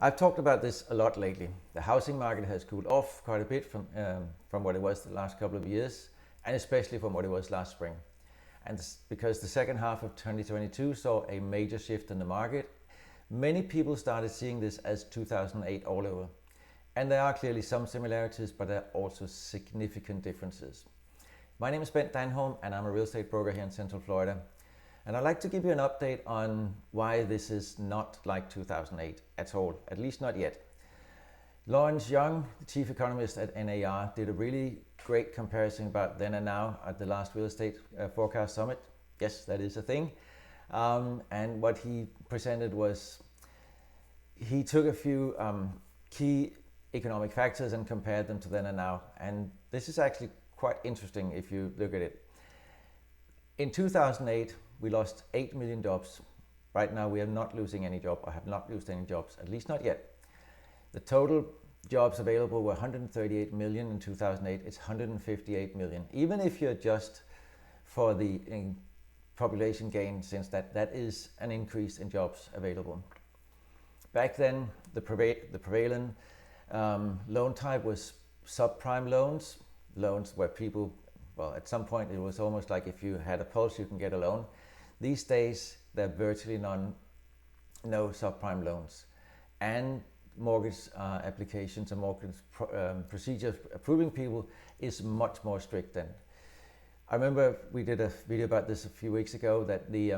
I've talked about this a lot lately. The housing market has cooled off quite a bit from what it was the last couple of years, and especially from what it was last spring. And because the second half of 2022 saw a major shift in the market, many people started seeing this as 2008 all over. And there are clearly some similarities, but there are also significant differences. My name is Danholm, and I'm a real estate broker here in Central Florida. And I'd like to give you an update on why this is not like 2008 at all, at least not yet. Lawrence Young, the chief economist at NAR, did a really great comparison about then and now at the last real estate forecast summit. Yes, that is a thing. And what he presented was, he took a few key economic factors and compared them to then and now. And this is actually quite interesting if you look at it. In 2008, we lost 8 million jobs. Right now, we are not losing any job, or have not lost any jobs, at least not yet. The total jobs available were 138 million in 2008. It's 158 million. Even if you adjust for the population gain, since that is an increase in jobs available. Back then, the prevailing loan type was subprime loans where people, well, at some point it was almost like if you had a pulse, you can get a loan. These days, there are virtually no subprime loans. And mortgage applications and mortgage procedures approving people is much more strict than. I remember we did a video about this a few weeks ago, that the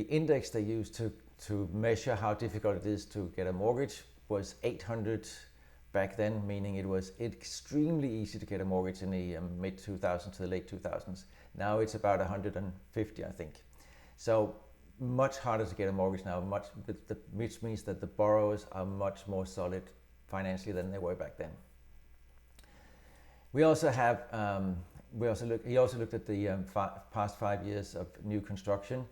index they used to measure how difficult it is to get a mortgage was 800 back then, meaning it was extremely easy to get a mortgage in the mid-2000s to the late 2000s. Now it's about 150, I think. So much harder to get a mortgage now, which means that the borrowers are much more solid financially than they were back then. We also have, he also looked at the past 5 years of new construction.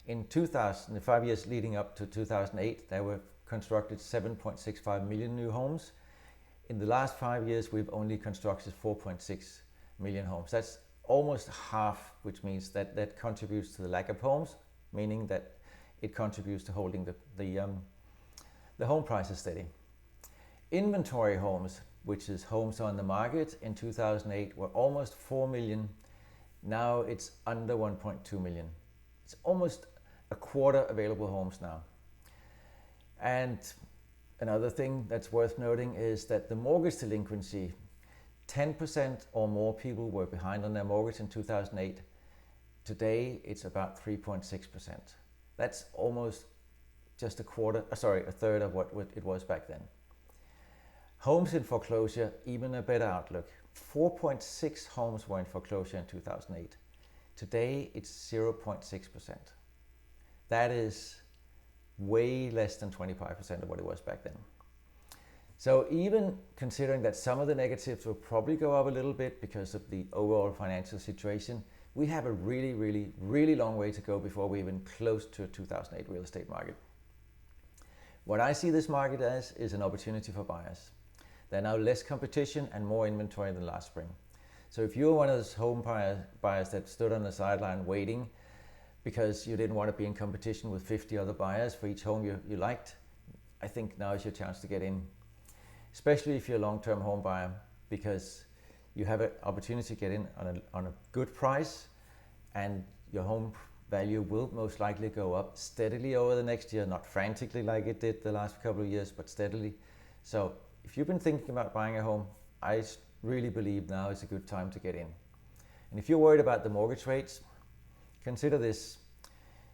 In the 5 years leading up to 2008, there were constructed 7.65 million new homes. In the last 5 years, we've only constructed 4.6 million homes. That's almost half, which means that contributes to the lack of homes, meaning that it contributes to holding the home prices steady. Inventory homes, which is homes on the market, in 2008 were almost 4 million. Now it's under 1.2 million. It's almost a quarter available homes now. And another thing that's worth noting is that the mortgage delinquency, 10% or more people were behind on their mortgage in 2008. Today, it's about 3.6%. That's almost just a third of what it was back then. Homes in foreclosure, even a better outlook. 4.6 homes were in foreclosure in 2008. Today, it's 0.6%. That is way less than 25% of what it was back then. So even considering that some of the negatives will probably go up a little bit because of the overall financial situation, we have a really, really, really long way to go before we're even close to a 2008 real estate market. What I see this market as is an opportunity for buyers. There are now less competition and more inventory than last spring. So if you're one of those home buyers that stood on the sideline waiting because you didn't want to be in competition with 50 other buyers for each home you liked, I think now is your chance to get in. Especially if you're a long-term home buyer, because you have an opportunity to get in on a good price, and your home value will most likely go up steadily over the next year, not frantically like it did the last couple of years, but steadily. So if you've been thinking about buying a home, I really believe now is a good time to get in. And if you're worried about the mortgage rates, consider this.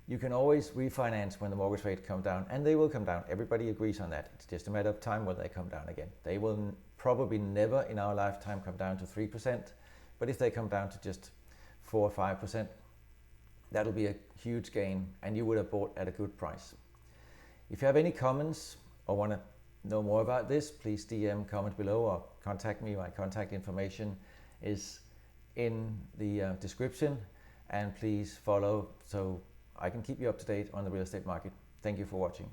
You can always refinance when the mortgage rate come down, and they will come down. Everybody agrees on that. It's just a matter of time when they come down again. They will probably never in our lifetime come down to 3%, but if they come down to just 4 or 5%, that'll be a huge gain, and you would have bought at a good price. If you have any comments or want to know more about this, please DM comment below or contact me. My contact information is in the description, and please follow so I can keep you up to date on the real estate market. Thank you for watching.